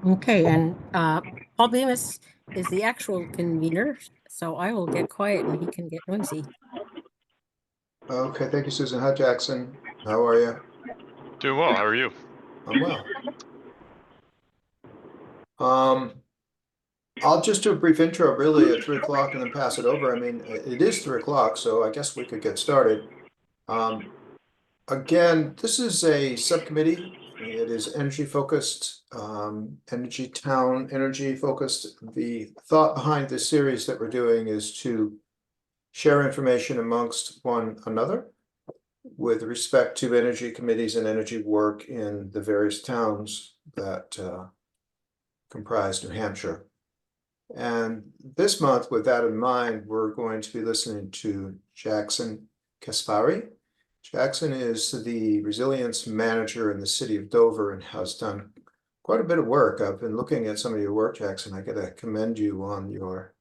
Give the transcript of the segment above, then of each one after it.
Okay, and Paul Bemis is the actual convener, so I will get quiet and he can get noisy. Okay, thank you, Susan. Hi, Jackson. How are you? Doing well. How are you? I'm well. Um, I'll just do a brief intro really at 3 o'clock and then pass it over. I mean, it is 3 o'clock, so I guess we could get started. Um, Again, this is a subcommittee. It is energy focused, energy town, energy focused. The thought behind this series that we're doing is to share information amongst one another with respect to energy committees and energy work in the various towns that comprise New Hampshire. And this month, with that in mind, we're going to be listening to Jackson Kaspari. Jackson is the resilience manager in the city of Dover and has done quite a bit of work. I've been looking at some of your work, Jackson. I gotta commend you on your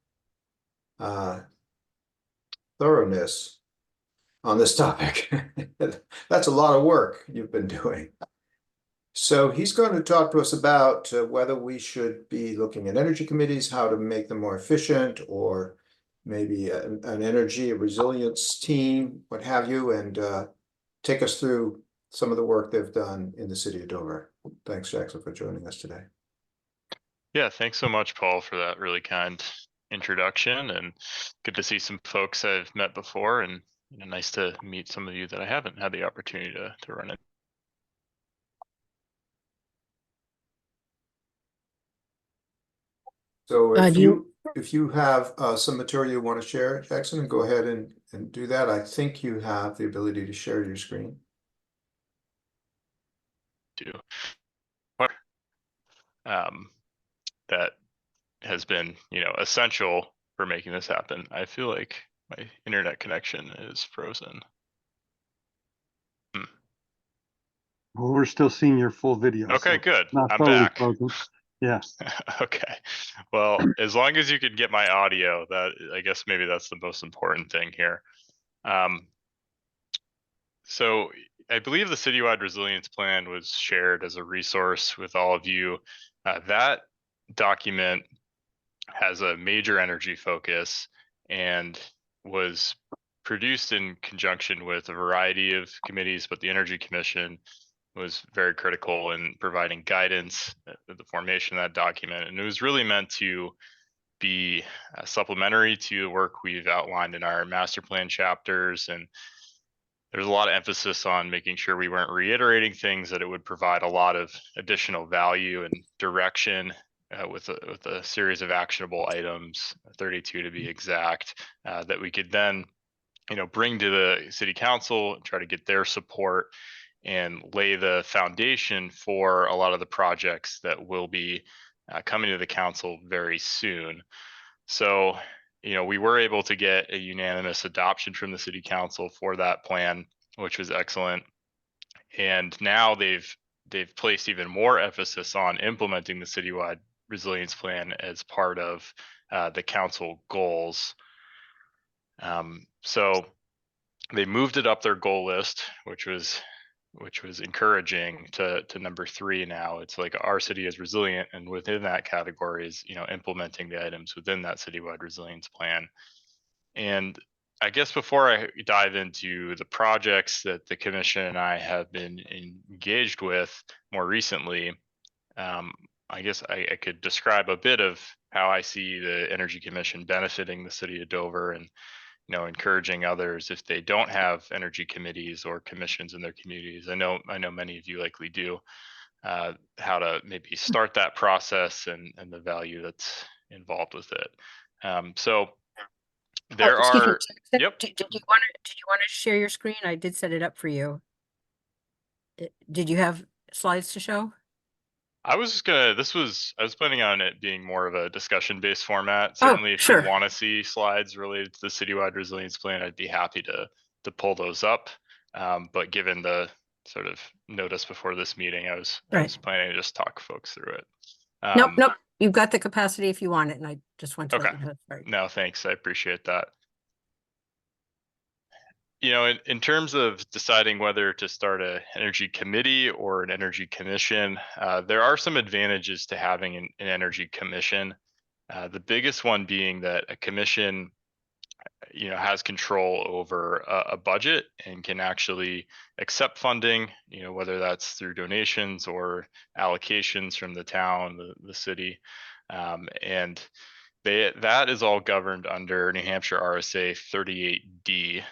thoroughness on this topic. That's a lot of work you've been doing. So he's going to talk to us about whether we should be looking at energy committees, how to make them more efficient, or maybe an energy resilience team, what have you, and take us through some of the work they've done in the city of Dover. Thanks, Jackson, for joining us today. Yeah, thanks so much, Paul, for that really kind introduction, and good to see some folks I've met before, and nice to meet some of you that I haven't had the opportunity to run it. So Do if you have some material you want to share, Jackson, go ahead and do that. I think you have the ability to share your screen. Do that has been essential for making this happen. I feel like my internet connection is frozen. Well, we're still seeing your full video. Okay, so good. Not I'm totally back. frozen. Yeah. Okay. Well, as long as you can get my audio, that I guess maybe that's the most important thing here. So I believe the citywide resilience plan was shared as a resource with all of you. That document has a major energy focus and was produced in conjunction with a variety of committees, but the Energy Commission was very critical in providing guidance at the formation of that document. And it was really meant to be supplementary to the work we've outlined in our master plan chapters. And there's a lot of emphasis on making sure we weren't reiterating things, that it would provide a lot of additional value and direction with a series of actionable items, 32 to be exact, that we could then bring to the city council and try to get their support and lay the foundation for a lot of the projects that will be coming to the council very soon. So, we were able to get a unanimous adoption from the city council for that plan, which was excellent. And now they've placed even more emphasis on implementing the citywide resilience plan as part of the council goals. So they moved it up their goal list, which was encouraging, to number 3 now. It's like our city is resilient, and within that category is implementing the items within that citywide resilience plan. And I guess before I dive into the projects that the commission and I have been engaged with more recently, I guess I could describe a bit of how I see the Energy Commission benefiting the city of Dover, and encouraging others, if they don't have energy committees or commissions in their communities. I know many of you likely do, how to maybe start that process and the value that's involved with it. So there excuse me, are, Jackson, yep. did you want to share your screen? I did set it up for you. Did you have slides to show? I was planning on it being more of a discussion-based format. Oh, Certainly, if you sure. want to see slides related to the citywide resilience plan, I'd be happy to pull those up. But given the sort of notice before this meeting, I was planning to just talk folks through it. Nope. You've got the capacity if you want it, and I just want to let Okay. you know. Sorry. No, thanks. I appreciate that. In terms of deciding whether to start an energy committee or an energy commission, there are some advantages to having an energy commission. The biggest one being that a commission, has control over a budget and can actually accept funding, whether that's through donations or allocations from the town, the city. And that is all governed under New Hampshire RSA 38D.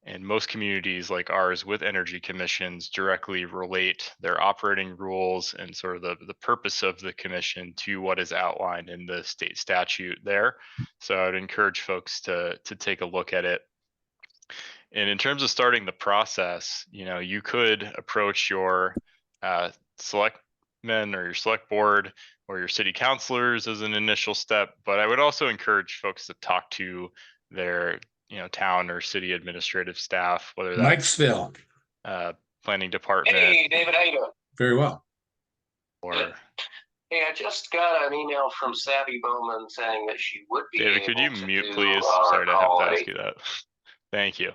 And most communities like ours with energy commissions directly relate their operating rules and sort of the purpose of the commission to what is outlined in the state statute there. So I would encourage folks to take a look at it. And in terms of starting the process, you could approach your selectmen or your select board or your city councilors as an initial step. But I would also encourage folks to talk to their town or city administrative staff, whether that's Mikesville. Planning department. Hey, David, how you doing? Very well. Or Good. Hey, I just got an email from Savvy Bowman saying that she would be David, able could you to mute, do please? our Sorry to have to call ask at you that. Thank you.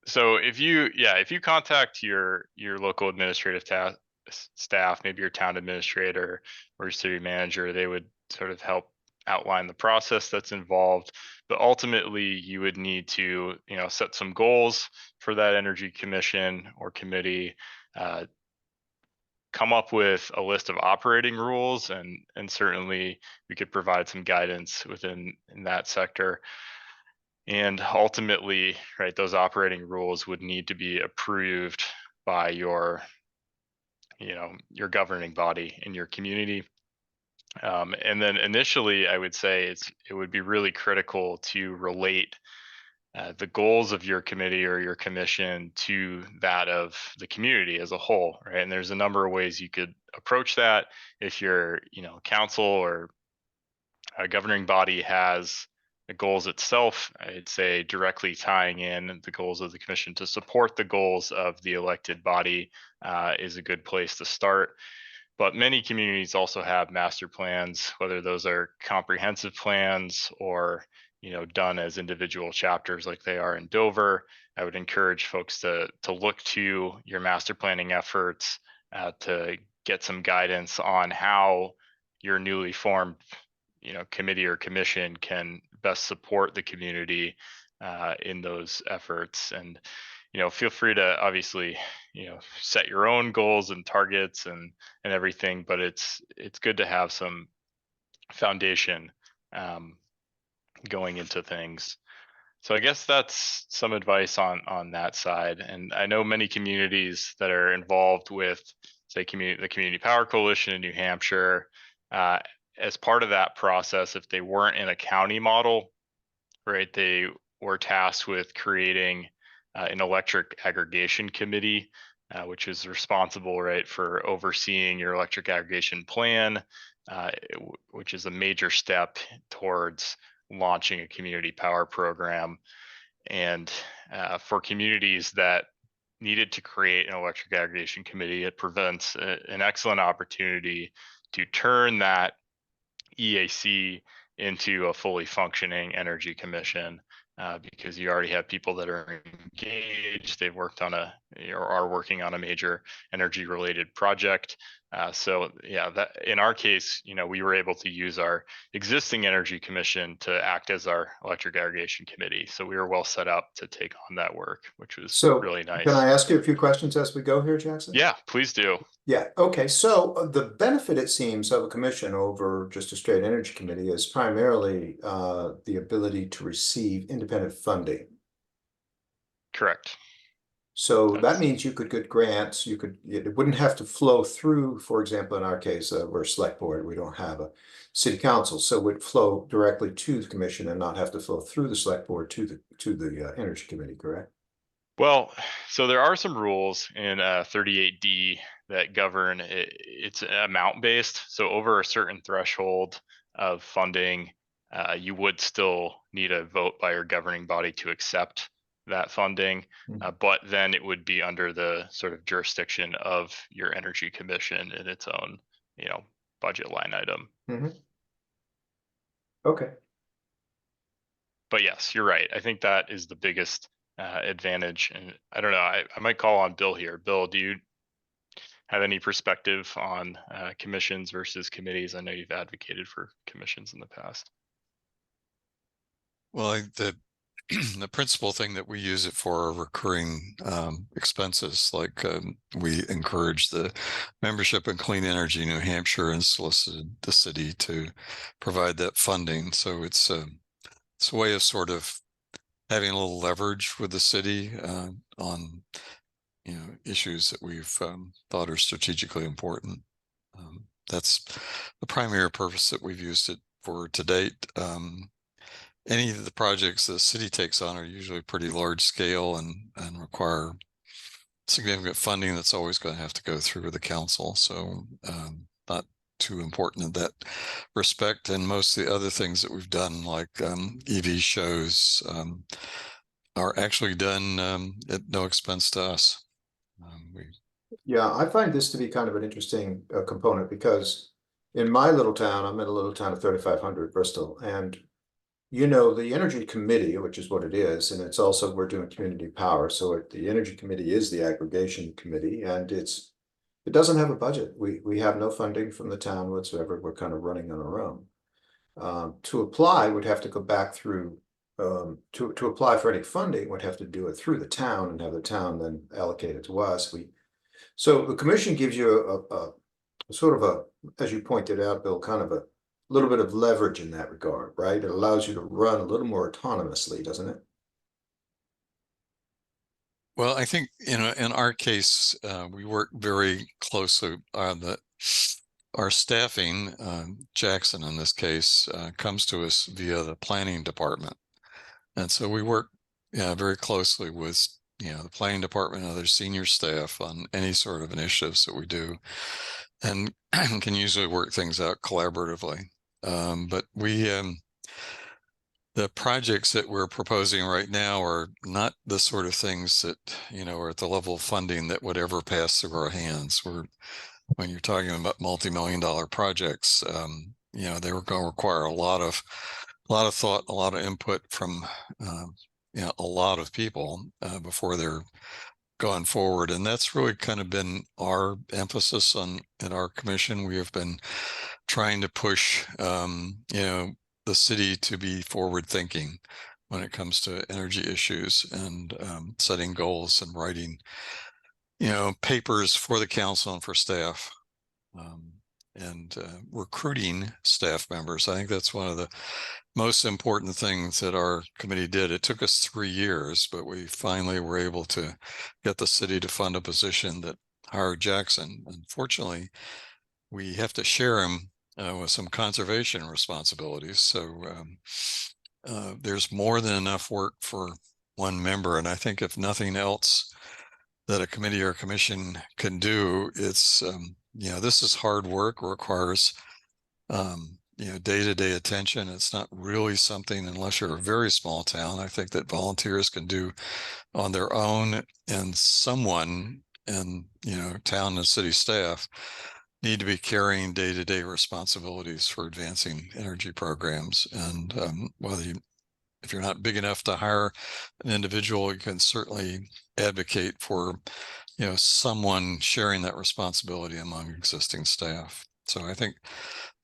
So if you contact your local administrative staff, maybe your town administrator or your city manager, they would sort of help outline the process that's involved. But ultimately, you would need to, set some goals for that energy commission or committee, come up with a list of operating rules, and certainly we could provide some guidance in that sector. And ultimately, right, those operating rules would need to be approved by your governing body in your community. And then initially, I would say it would be really critical to relate the goals of your committee or your commission to that of the community as a whole, right? And there's a number of ways you could approach that. If your council or a governing body has the goals itself, I'd say directly tying in the goals of the commission to support the goals of the elected body is a good place to start. But many communities also have master plans, whether those are comprehensive plans or done as individual chapters like they are in Dover. I would encourage folks to look to your master planning efforts to get some guidance on how your newly formed committee or commission can best support the community in those efforts. And feel free to obviously set your own goals and targets and everything, but it's good to have some foundation going into things. So I guess that's some advice on that side. And I know many communities that are involved with, say, the Community Power Coalition in New Hampshire, as part of that process, if they weren't in a county model, right, they were tasked with creating an electric aggregation committee, which is responsible, right, for overseeing your electric aggregation plan, which is a major step towards launching a community power program. And for communities that needed to create an electric aggregation committee, it presents an excellent opportunity to turn that EAC into a fully functioning energy commission, because you already have people that are engaged. They've worked on or are working on a major energy related project. So yeah, that in our case, we were able to use our existing energy commission to act as our electric aggregation committee. So we were well set up to take on that work, which was really nice. Can I ask you a few questions as we go here, Jackson? Yeah, please do. Yeah, okay. So the benefit, it seems, of a commission over just a straight energy committee is primarily the ability to receive independent funding. Correct. So that means you could get grants, it wouldn't have to flow through, for example, in our case, we're a select board, we don't have a city council, so it would flow directly to the commission and not have to flow through the select board to the energy committee, correct? Well, so there are some rules in 38D that govern it's amount based. So over a certain threshold of funding, you would still need a vote by your governing body to accept that funding, but then it would be under the sort of jurisdiction of your energy commission in its own, budget line item. Okay. But yes, you're right. I think that is the biggest advantage. And I don't know, I might call on Bill here. Bill, do you have any perspective on commissions versus committees? I know you've advocated for commissions in the past. Well, the principal thing that we use it for are recurring expenses. Like we encourage the membership in Clean Energy New Hampshire and solicited the city to provide that funding. So it's a way of sort of having a little leverage with the city on issues that we've thought are strategically important. That's the primary purpose that we've used it for to date. Any of the projects the city takes on are usually pretty large scale and require significant funding that's always going to have to go through the council. So not too important in that respect. And most of the other things that we've done, like EV shows, are actually done at no expense to us. Yeah, I find this to be kind of an interesting component because in my little town, I'm in a little town of 3,500, Bristol, and the Energy Committee, which is what it is, and it's also, we're doing community power. So the Energy Committee is the aggregation committee, and it doesn't have a budget. We have no funding from the town whatsoever. We're kind of running on our own. To apply, would have to go back through, to apply for any funding, would have to do it through the town and have the town then allocate it to us. So the commission gives you a sort of as you pointed out, Bill, kind of a little bit of leverage in that regard, right? It allows you to run a little more autonomously, doesn't it? Well, I think, in our case, we work very closely on our staffing. Jackson, in this case, comes to us via the planning department. And so we work very closely with the planning department and other senior staff on any sort of initiatives that we do, and can usually work things out collaboratively. But the projects that we're proposing right now are not the sort of things that are at the level of funding that would ever pass through our hands. When you're talking about multi-million-dollar projects, they were going to require a lot of thought, a lot of input from a lot of people before they're gone forward. And that's really kind of been our emphasis in our commission. We have been trying to push the city to be forward thinking when it comes to energy issues, and setting goals and writing papers for the council and for staff, and recruiting staff members. I think that's one of the most important things that our committee did. It took us 3 years, but we finally were able to get the city to fund a position that hired Jackson. Unfortunately, we have to share him with some conservation responsibilities. So there's more than enough work for one member. And I think if nothing else that a committee or commission can do, it's, this is hard work, requires, day-to-day attention. It's not really something, unless you're a very small town, I think, that volunteers can do on their own. And someone in, town and city staff need to be carrying day-to-day responsibilities for advancing energy programs. And if you're not big enough to hire an individual, you can certainly advocate for someone sharing that responsibility among existing staff. So I think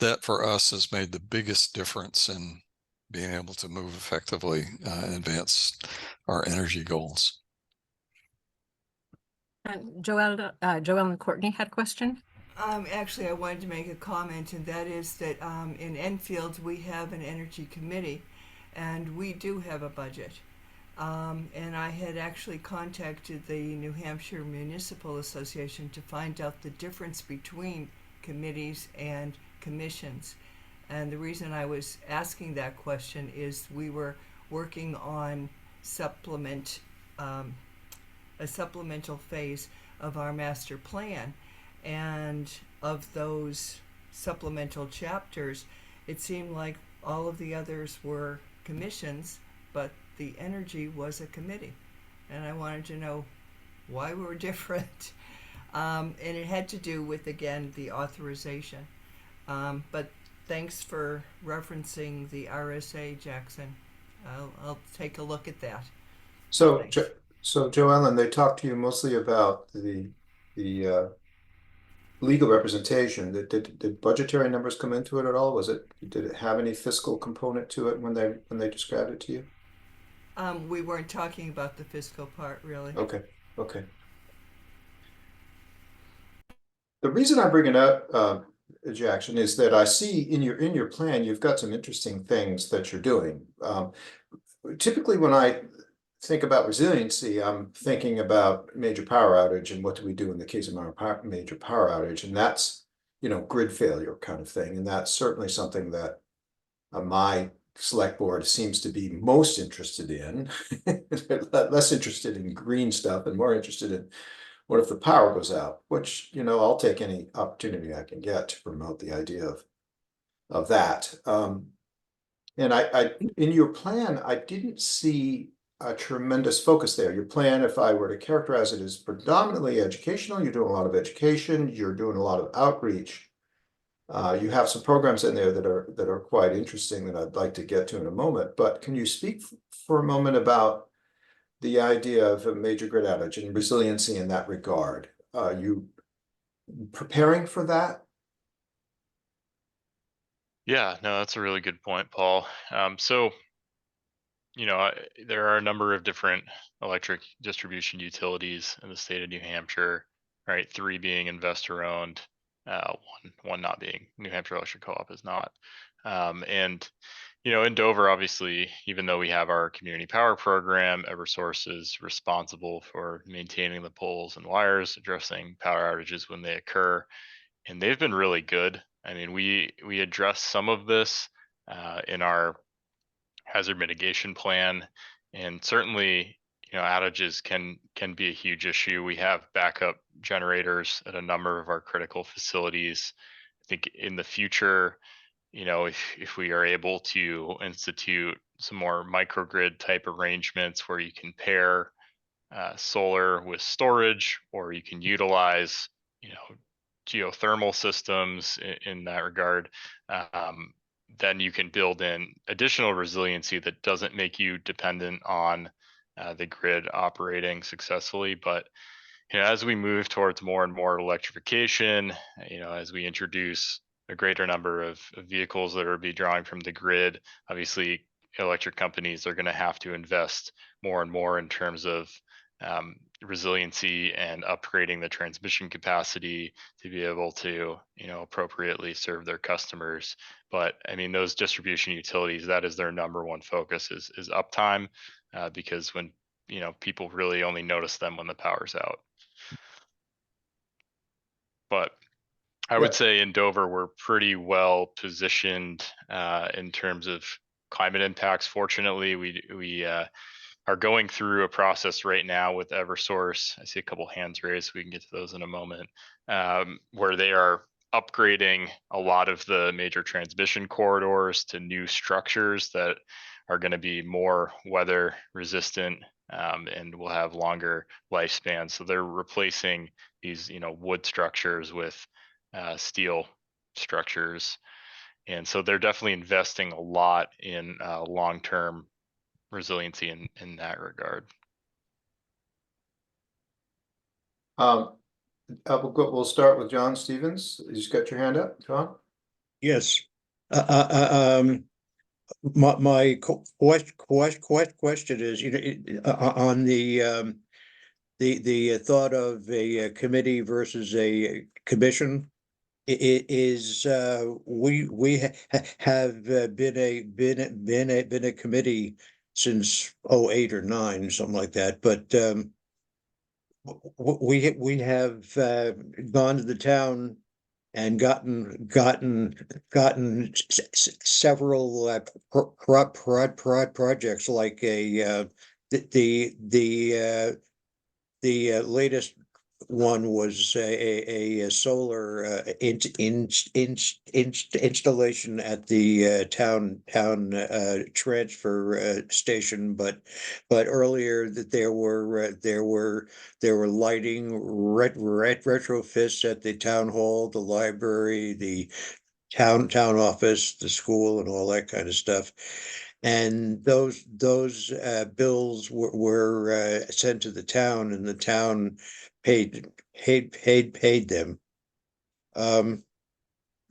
that for us has made the biggest difference in being able to move effectively and advance our energy goals. Joelle and Courtney had a question. Actually, I wanted to make a comment, and that is that in Enfield we have an energy committee, and we do have a budget. And I had actually contacted the New Hampshire Municipal Association to find out the difference between committees and commissions. And the reason I was asking that question is we were working on a supplemental phase of our master plan. And of those supplemental chapters, it seemed like all of the others were commissions, but the energy was a committee. And I wanted to know why we were different. And it had to do with, again, the authorization. But thanks for referencing the RSA, Jackson. I'll take a look at that. So, Thanks. so Joe Ellen, they talked to you mostly about the legal representation. Did budgetary numbers come into it at all? Did it have any fiscal component to it when they described it to you? We weren't talking about the fiscal part, really. Okay, okay. The reason I bring it up, Jackson, is that I see in your plan, you've got some interesting things that you're doing. Typically, when I think about resiliency, I'm thinking about major power outage and what do we do in the case of major power outage, and that's, grid failure kind of thing, and that's certainly something that my select board seems to be most interested in, less interested in green stuff and more interested in what if the power goes out, which, I'll take any opportunity I can get to promote the idea of that. And in your plan, I didn't see a tremendous focus there. Your plan, if I were to characterize it, is predominantly educational. You're doing a lot of education. You're doing a lot of outreach. You have some programs in there that are quite interesting that I'd like to get to in a moment. But can you speak for a moment about the idea of a major grid outage and resiliency in that regard? Are you preparing for that? Yeah, no, that's a really good point, Paul. So, there are a number of different electric distribution utilities in the state of New Hampshire, right? 3 being investor owned, one not being. New Hampshire Electric Co-op is not. And in Dover, obviously, even though we have our community power program, Eversource is responsible for maintaining the poles and wires, addressing power outages when they occur, and they've been really good. I mean, we address some of this in our hazard mitigation plan, and certainly, outages can be a huge issue. We have backup generators at a number of our critical facilities. I think in the future, if we are able to institute some more microgrid type arrangements where you can pair solar with storage, or you can utilize, geothermal systems in that regard, then you can build in additional resiliency that doesn't make you dependent on the grid operating successfully. But as we move towards more and more electrification, as we introduce a greater number of vehicles that are be drawing from the grid, obviously electric companies are going to have to invest more and more in terms of resiliency and upgrading the transmission capacity to be able to, appropriately serve their customers. But I mean, those distribution utilities, that is their number one focus is uptime, because when people really only notice them when the power's out. But I would Yeah. say in Dover, we're pretty well positioned in terms of climate impacts. Fortunately, we are going through a process right now with Eversource. I see a couple hands raised. We can get to those in a moment, where they are upgrading a lot of the major transmission corridors to new structures that are going to be more weather resistant, and will have longer lifespans. So they're replacing these, wood structures with steel structures. And so they're definitely investing a lot in long-term resiliency in that regard. We'll start with John Stevens. You just got your hand up, John? Yes. My question is, on the thought of a committee versus a commission, we have been a committee since 08 or 09, something like that, but we have gone to the town and gotten several projects, like the latest one was a solar installation at the town transfer station, but earlier that there were lighting retrofits at the town hall, the library, the town office, the school, and all that kind of stuff. and those bills were sent to the town, and the town paid them.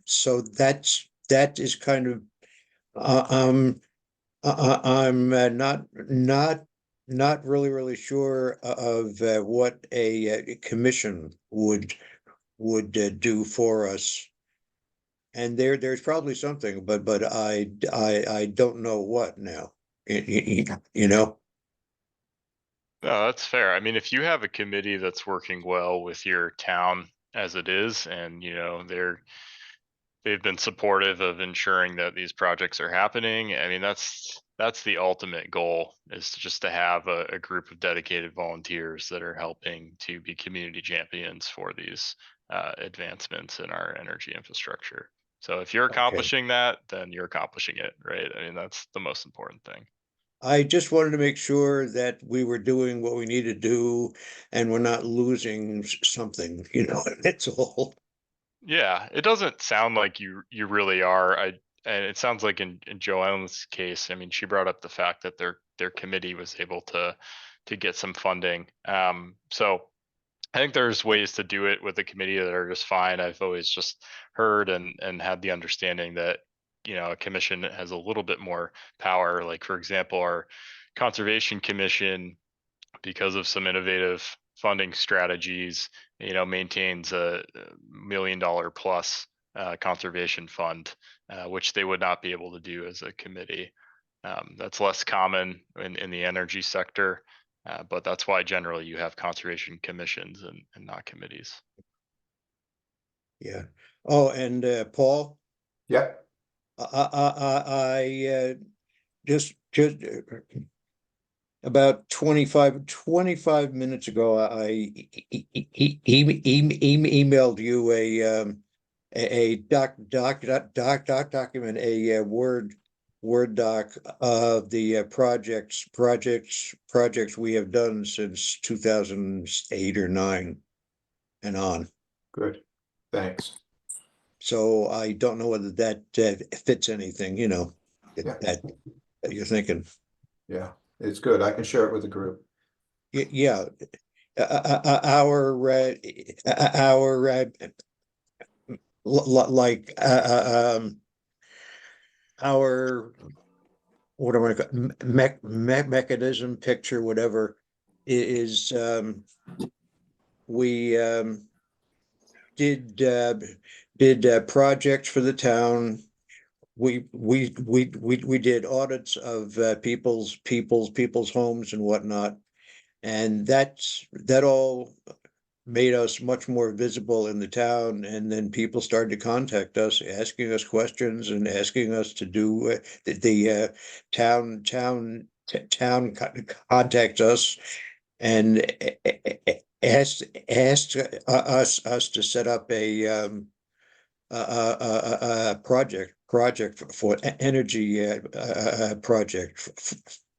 So that is kind of I'm not really sure of what a commission would do for us. And there's probably something, but I don't know what now. You know? No, that's fair. I mean, if you have a committee that's working well with your town as it is, and they've been supportive of ensuring that these projects are happening. I mean, that's the ultimate goal, is just to have a group of dedicated volunteers that are helping to be community champions for these advancements in our energy infrastructure. So if you're Okay. accomplishing that, then you're accomplishing it, right? I mean, that's the most important thing. I just wanted to make sure that we were doing what we need to do and we're not losing something, that's all. Yeah, it doesn't sound like you really are. And it sounds like in Joanne's case, I mean, she brought up the fact that their committee was able to get some funding. So I think there's ways to do it with the committee that are just fine. I've always just heard and had the understanding that, a commission has a little bit more power. Like, for example, our conservation commission, because of some innovative funding strategies, maintains a $1 million plus conservation fund, which they would not be able to do as a committee. That's less common in the energy sector, but that's why generally you have conservation commissions and not committees. Yeah. Oh, and Paul, Yeah, I just about 25 minutes ago, I emailed you a document, a Word doc of the projects we have done since 2008 or 9 and on. good. Thanks. So I don't know whether that fits anything, Yeah. that you're thinking. Yeah, it's good. I can share it with the group. Yeah, our like our what am I mechanism picture, whatever, is we did projects for the town. We did audits of people's homes and whatnot, and that all made us much more visible in the town. And then people started to contact us, asking us questions and asking us to do the town contacts us and asked us to set up a project for energy project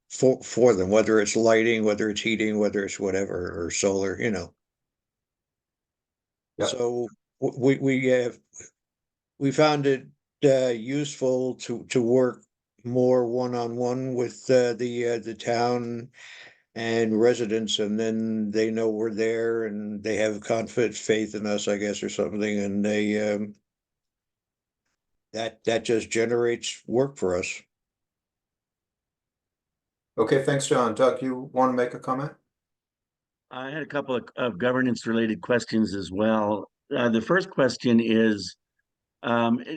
for them, whether it's lighting, whether it's heating, whether it's whatever, or solar, Yep. So we found it useful to work more one-on-one with the town and residents, and then they know we're there and they have confidence, faith in us, I guess, or something, and they that just generates work for us. Okay, thanks, John. Doug, you want to make a comment? I had a couple of governance related questions as well. The first question is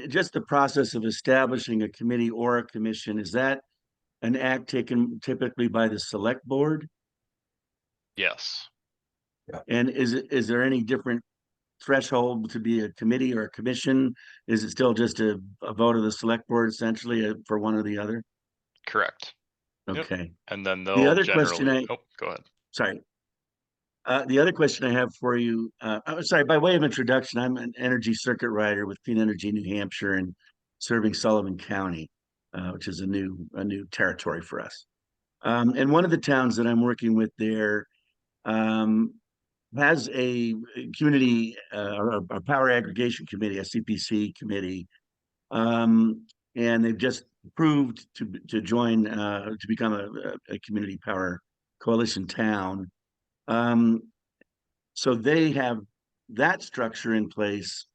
just the process of establishing a committee or a commission. Is that an act taken typically by the select board? Yes. And is there any different threshold to be a committee or a commission? Is it still just a vote of the select board essentially for one or the other? Correct. Okay. Yep. And then The they'll other generally, question go ahead. sorry. The other question I have for you, sorry, by way of introduction, I'm an energy circuit rider with Clean Energy New Hampshire and serving Sullivan County, which is a new territory for us. And one of the towns that I'm working with there has a community or a power aggregation committee, a CPC committee, and they've just approved to join to become a community power coalition town. So they have that structure in place,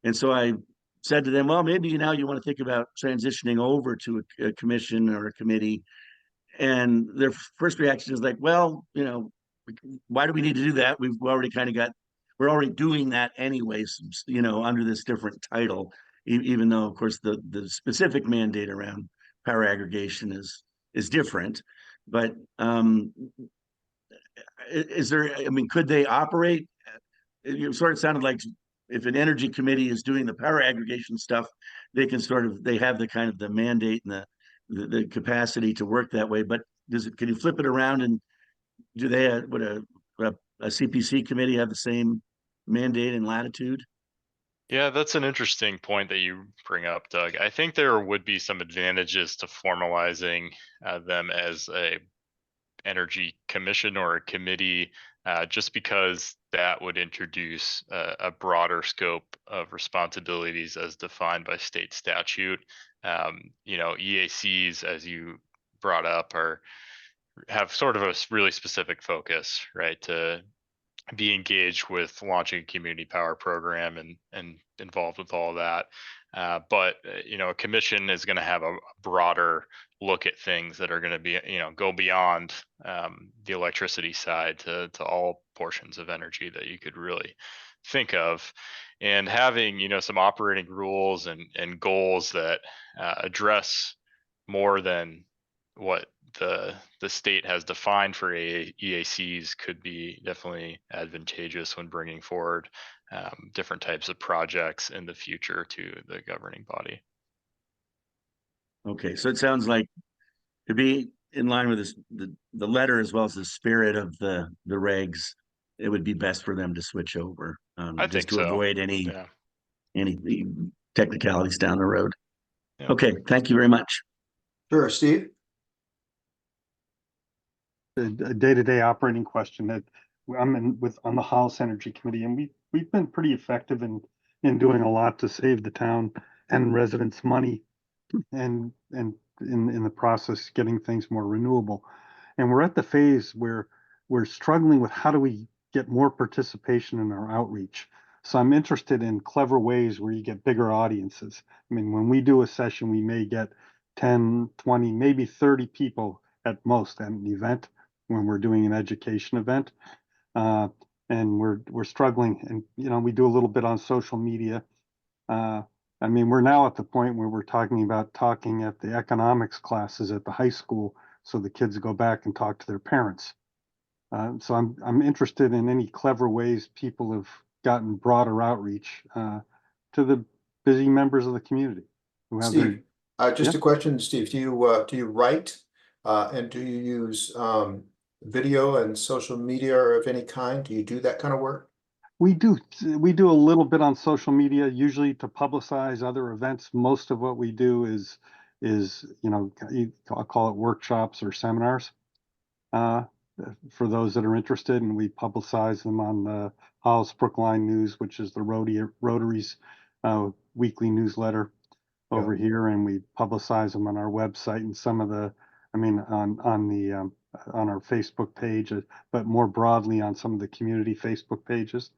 and so I said to them, well, maybe now you want to think about transitioning over to a commission or a committee. And their first reaction is like, well, why do we need to do that? We're already doing that anyways, under this different title, even though, of course, the specific mandate around power aggregation is different. But could they operate? It sort of sounded like if an energy committee is doing the power aggregation stuff, they have the kind of the mandate and the capacity to work that way. But can you flip it around, and would a CPC committee have the same mandate and latitude? Yeah, that's an interesting point that you bring up, Doug. I think there would be some advantages to formalizing them as a energy commission or a committee, just because that would introduce a broader scope of responsibilities as defined by state statute. EACs, as you brought up, have sort of a really specific focus, right? To be engaged with launching a community power program and involved with all that. But a commission is going to have a broader look at things that are going to be, go beyond the electricity side to all portions of energy that you could really think of. And having, some operating rules and goals that address more than what the state has defined for EACs could be definitely advantageous when bringing forward different types of projects in the future to the governing body. Okay, so it sounds like to be in line with this, the letter as well as the spirit of the regs, it would be best for them to switch over, I just think to so. avoid any Yeah. technicalities down the road. Yeah. Okay, thank you very much. Sure, Steve? A day-to-day operating question that I'm on the House Energy Committee, and we've been pretty effective in doing a lot to save the town and residents money, and in the process getting things more renewable. And we're at the phase where we're struggling with how do we get more participation in our outreach. So I'm interested in clever ways where you get bigger audiences. I mean, when we do a session, we may get 10, 20, maybe 30 people at most at an event when we're doing an education event. And we're struggling, and we do a little bit on social media. We're now at the point where we're talking at the economics classes at the high school, so the kids go back and talk to their parents. So I'm interested in any clever ways people have gotten broader outreach to the busy members of the community who have Steve, just Yeah. a question, Steve. Do you write and do you use video and social media of any kind? Do you do that kind of work? We do a little bit on social media, usually to publicize other events. Most of what we do is I'll call it workshops or seminars for those that are interested, and we publicize them on the Hollis Brookline News, which is the Rotary's weekly newsletter over here, and we publicize them on our website and some of the, on our Facebook page, but more broadly on some of the community Facebook pages.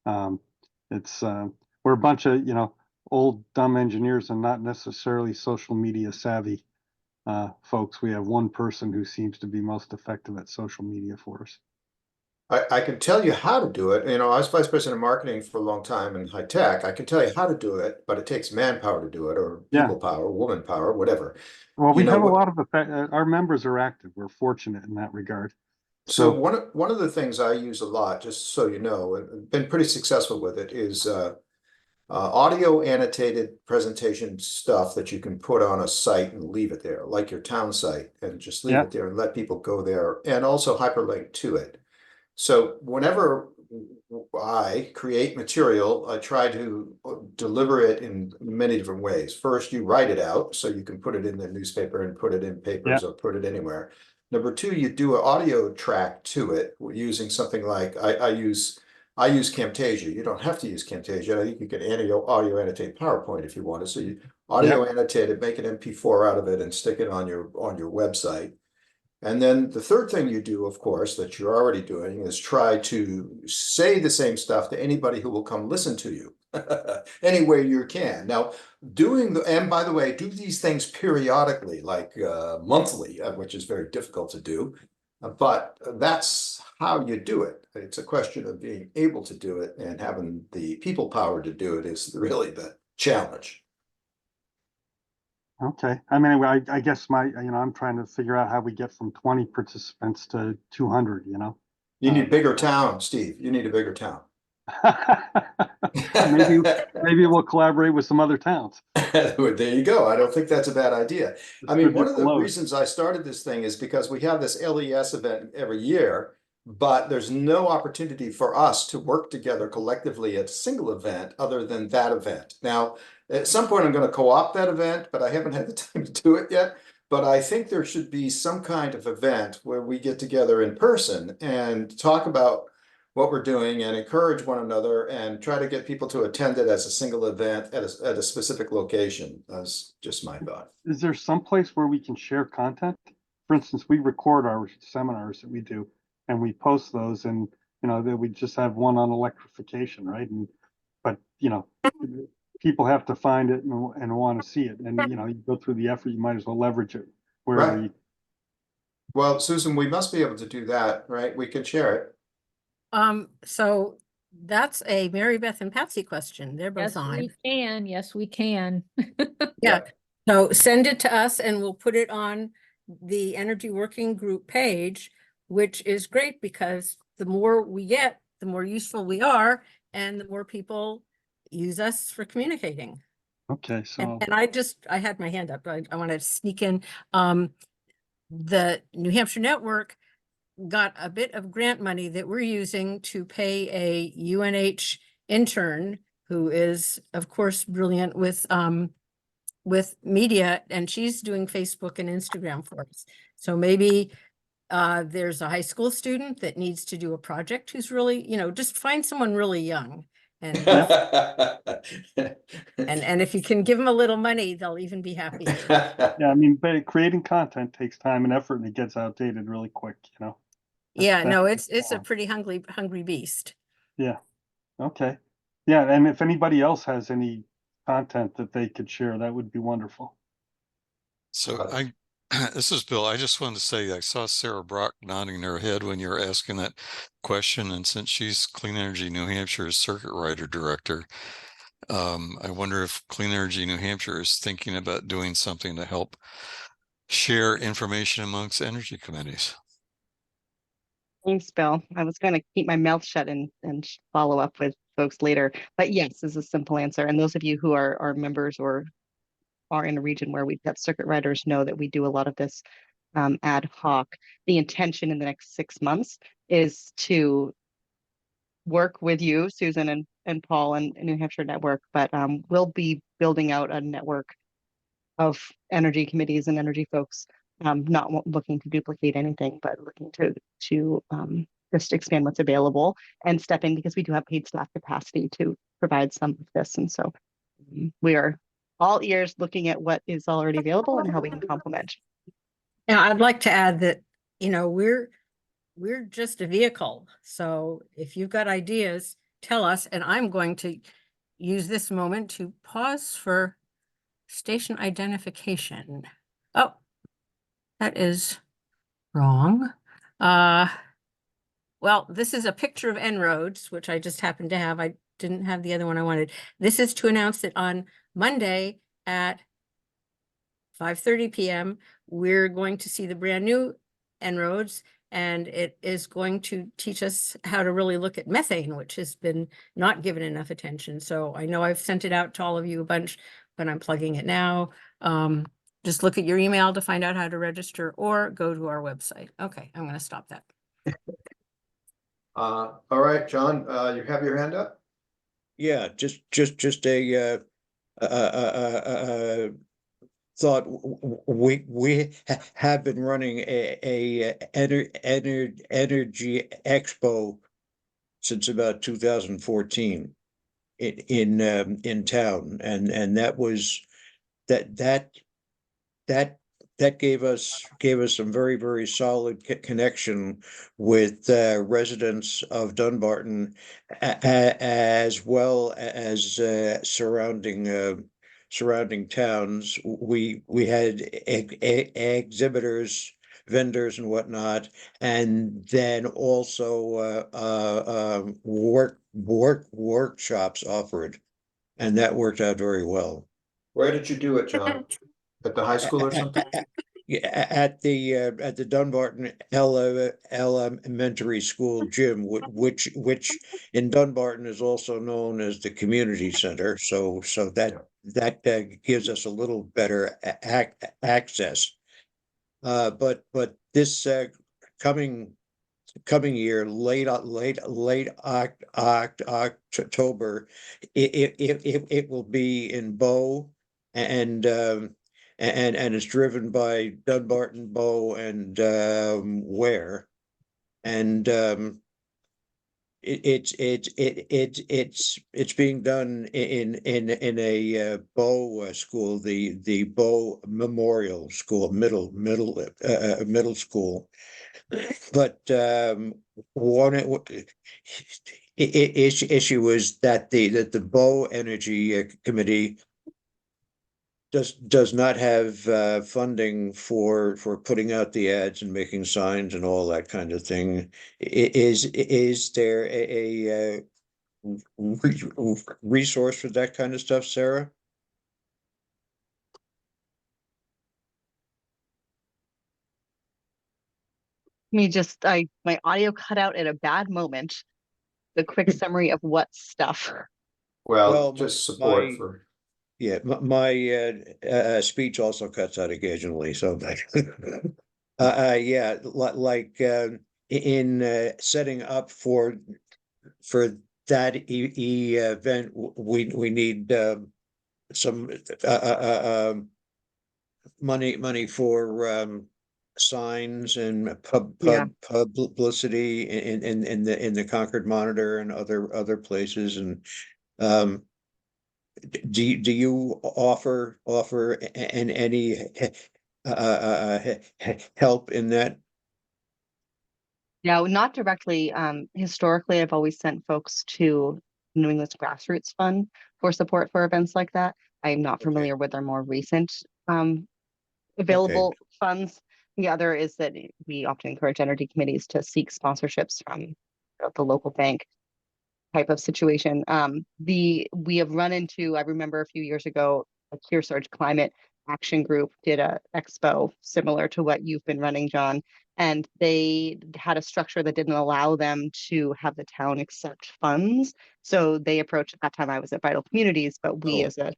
We're a bunch of old dumb engineers and not necessarily social media savvy folks. We have one person who seems to be most effective at social media for us. I can tell you how to do it. I was vice president of marketing for a long time in high tech. I can tell you how to do it, but it takes manpower to do it, or people power, woman power, whatever. Well, we have a lot of our members are active. We're fortunate in that regard. So one of the things I use a lot, just so you know, and been pretty successful with it, is audio annotated presentation stuff that you can put on a site and leave it there, like your town site, and just leave it there and let people go there, and also hyperlink to it. So whenever I create material, I try to deliver it in many different ways. First, you write it out so you can put it in the newspaper and put it in papers or put it anywhere. Number two, you do an audio track to it using something like I use Camtasia. You don't have to use Camtasia. I think you can audio annotate PowerPoint if you wanted. So audio annotate it, make an MP4 out of it and stick it on your website. And then the third thing you do, of course, that you're already doing is try to say the same stuff to anybody who will come listen to you any way you can. Now, and by the way, do these things periodically, like monthly, which is very difficult to do, but that's how you do it. It's a question of being able to do it, and having the people power to do it is really the challenge. Okay, I mean, I guess I'm trying to figure out how we get from 20 participants to 200, You need a bigger town, Steve. You need a bigger town. Maybe we'll collaborate with some other towns. There you go. I don't think that's a bad idea. I mean, one of the Load. reasons I started this thing is because we have this LES event every year, but there's no opportunity for us to work together collectively at a single event other than that event. Now, at some point, I'm going to co-opt that event, but I haven't had the time to do it yet. But I think there should be some kind of event where we get together in person and talk about what we're doing and encourage one another and try to get people to attend it as a single event at a specific location. That's just my thought. Is there some place where we can share content? For instance, we record our seminars that we do and we post those, and that we just have one on electrification, right? But people have to find it and want to see it, and you go through the effort, you might as well leverage it wherever Right. you. Well, Susan, we must be able to do that, right? We can share it. So that's a Mary Beth and Patsy question. They're both Yes, on. we can. Yes, we can. Yeah. So send it to us and we'll put it on the Energy Working Group page, which is great because the more we get, the more useful we are, and the more people use us for communicating. Okay, so And I had my hand up. I want to sneak in. The New Hampshire Network got a bit of grant money that we're using to pay a UNH intern who is, of course, brilliant with media, and she's doing Facebook and Instagram for us. So maybe there's a high school student that needs to do a project who's really, just find someone really young. And and if you can give them a little money, they'll even be happier. yeah, I mean, but creating content takes time and effort, and it gets outdated really quick, Yeah, no, it's a pretty hungry beast. Yeah. Okay. Yeah, and if anybody else has any content that they could share, that would be wonderful. So this is Bill. I just wanted to say I saw Sarah Brock nodding her head when you were asking that question, and since she's Clean Energy New Hampshire's circuit rider director, I wonder if Clean Energy New Hampshire is thinking about doing something to help share information amongst energy committees. Thanks, Bill. I was going to keep my mouth shut and follow up with folks later. But yes, is a simple answer. And those of you who are members or are in a region where we've got circuit riders know that we do a lot of this ad hoc. The intention in the next 6 months is to work with you, Susan and Paul and New Hampshire Network, but we'll be building out a network of energy committees and energy folks, not looking to duplicate anything, but looking to just expand what's available and step in, because we do have paid staff capacity to provide some of this. And so we are all ears looking at what is already available and how we can complement. Yeah, I'd like to add that, we're just a vehicle. So if you've got ideas, tell us, and I'm going to use this moment to pause for station identification. Oh, that is wrong. Well, this is a picture of En-ROADS, which I just happened to have. I didn't have the other one I wanted. This is to announce that on Monday at 5:30 p.m., we're going to see the brand new En-ROADS, and it is going to teach us how to really look at methane, which has been not given enough attention. So I know I've sent it out to all of you a bunch, but I'm plugging it now. Just look at your email to find out how to register or go to our website. Okay, I'm going to stop that. All right, John, you have your hand up? Yeah, just a thought. We have been running a energy expo since about 2014 in town, and that was that gave us some very solid connection with residents of Dunbarton, as well as surrounding towns. We had exhibitors, vendors, and whatnot, and then also workshops offered, and that worked out very well. Where did you do it, John? At the high school or something? Yeah, at the Dunbarton Elementary School gym, which in Dunbarton is also known as the community center. So that gives us a little better access. But this coming year, late October, it will be in Bow, and it's driven by Dunbarton, Bow, and Ware, and it's being done in a Bow school, the Bow Memorial School, middle school. But one issue is that the Bow Energy Committee does not have funding for putting out the ads and making signs and all that kind of thing. Is there a resource for that kind of stuff, Sarah? My audio cut out at a bad moment. The quick summary of what stuff. Well, just support my for, yeah, my speech also cuts out occasionally, so yeah, like in setting up for that event, we need some money for signs and Yeah. publicity in the Concord Monitor and other places. And do you offer any help in that? No, not directly. Historically, I've always sent folks to New England's Grassroots Fund for support for events like that. I'm not familiar with their more recent available funds. The other is that we often encourage energy committees to seek sponsorships from the local bank type of situation. We have run into, I remember a few years ago, a Kearsarge Climate Action Group did a expo similar to what you've been running, John, and they had a structure that didn't allow them to have the town accept funds. So they approached, at that time I was at Vital Communities, but we as a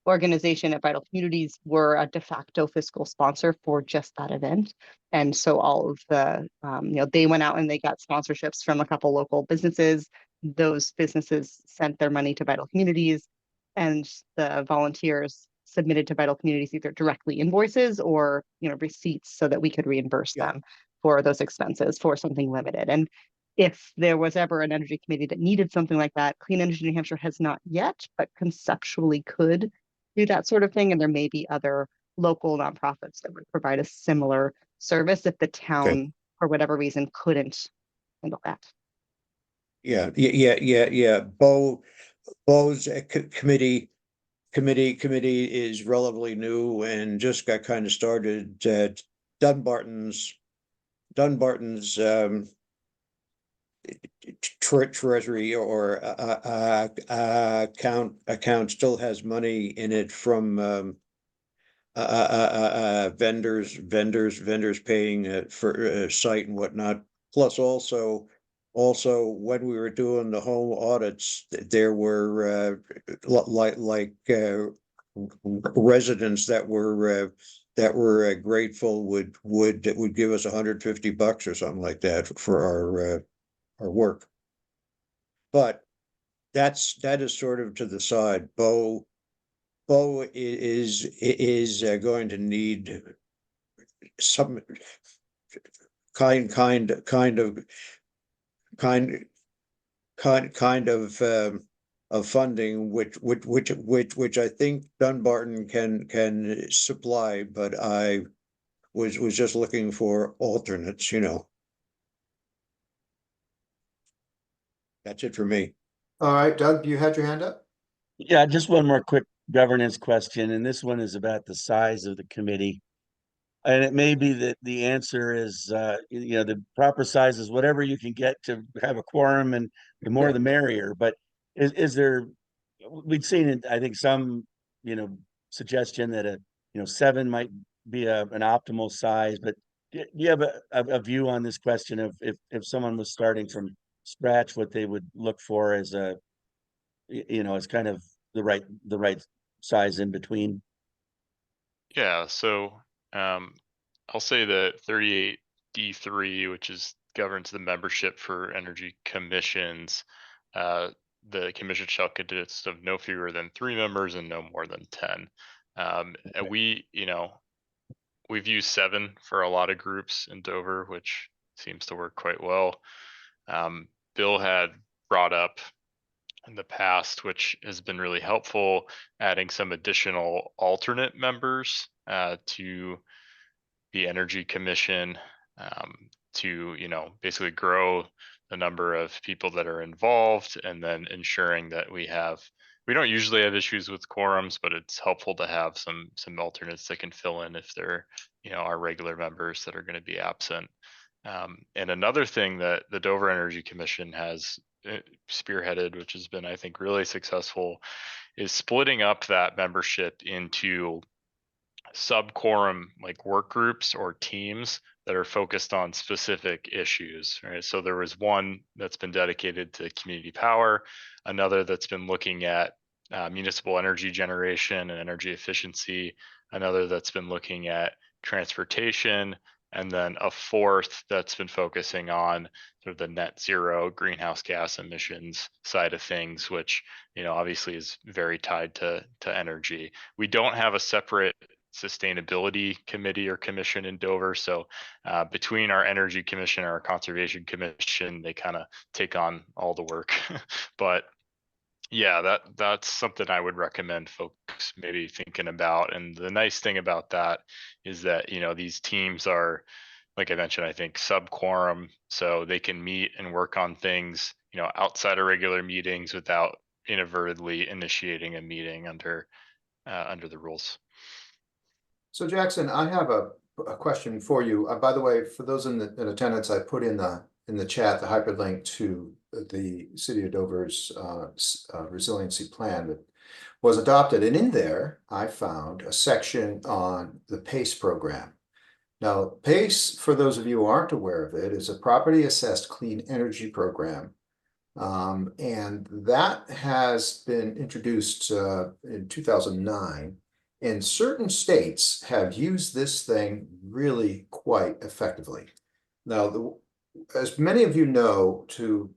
organization at Vital Communities were a de facto fiscal sponsor for just that event. And so all of the, they went out and they got sponsorships from a couple local businesses. Those businesses sent their money to Vital Communities, and the volunteers submitted to Vital Communities either directly invoices or receipts so that we could reimburse them for those expenses for something limited. And if there was ever an energy committee that needed something like that, Clean Energy New Hampshire has not yet, but conceptually could do that sort of thing. And there may be other local nonprofits that would provide a similar service if the town, for whatever reason, couldn't handle that. Yeah. Bow's committee is relatively new and just got kind of started. Dunbarton's treasury or account still has money in it from vendors paying for site and whatnot. Plus also when we were doing the home audits, there were residents that were grateful would give us $150 or something like that for our work. But that is sort of to the side. Bow is going to need some kind of funding, which I think Dunbarton can supply, but I was just looking for alternates, you know. That's it for me. All right, Doug, you had your hand up? Yeah, just one more quick governance question, and this one is about the size of the committee. And it may be that the answer is, the proper size is whatever you can get to have a quorum, and the more the merrier. But is there, we've seen it, I think some, suggestion that 7 might be an optimal size, but do you have a view on this question of if someone was starting from scratch, what they would look for as as kind of the right size in between? Yeah, so I'll say that 38D3, which governs the membership for energy commissions, the commission shall consist of no fewer than 3 members and no more than 10. And we've used 7 for a lot of groups in Dover, which seems to work quite well. Bill had brought up in the past, which has been really helpful, adding some additional alternate members to the Energy Commission to, basically grow the number of people that are involved, and then ensuring that we don't usually have issues with quorums, but it's helpful to have some alternates that can fill in if they're, our regular members that are going to be absent. And another thing that the Dover Energy Commission has spearheaded, which has been, I think, really successful, is splitting up that membership into sub-quorum like work groups or teams that are focused on specific issues, right? So there was one that's been dedicated to community power, another that's been looking at municipal energy generation and energy efficiency, another that's been looking at transportation, and then a fourth that's been focusing on sort of the net zero greenhouse gas emissions side of things, which obviously is very tied to energy. We don't have a separate sustainability committee or commission in Dover, so between our energy commission and our conservation commission, they kind of take on all the work. But yeah, that's something I would recommend folks maybe thinking about. And the nice thing about that is that these teams are, like I mentioned, I think sub-quorum, so they can meet and work on things outside of regular meetings without inadvertently initiating a meeting under the rules. So Jackson, I have a question for you. By the way, for those in attendance, I put in the chat the hyperlink to the City of Dover's resiliency plan that was adopted, and in there I found a section on the PACE program. Now, PACE, for those of you who aren't aware of it, is a property assessed clean energy program. And that has been introduced in 2009. And certain states have used this thing really quite effectively. Now, as many of you know, to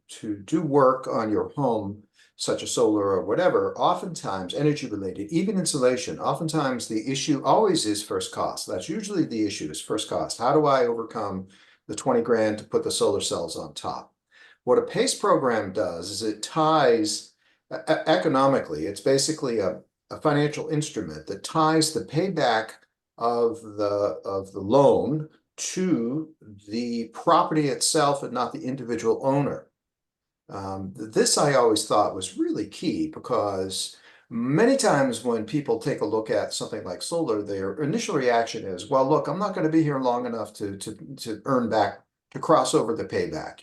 do work on your home, such as solar or whatever, oftentimes energy related, even insulation, oftentimes the issue always is first cost. That's usually the issue, is first cost. How do I overcome the 20 grand to put the solar cells on top? What a PACE program does is it ties economically, it's basically a financial instrument that ties the payback of the loan to the property itself and not the individual owner. This I always thought was really key, because many times when people take a look at something like solar, their initial reaction is, well, look, I'm not going to be here long enough to earn back, to cross over the payback.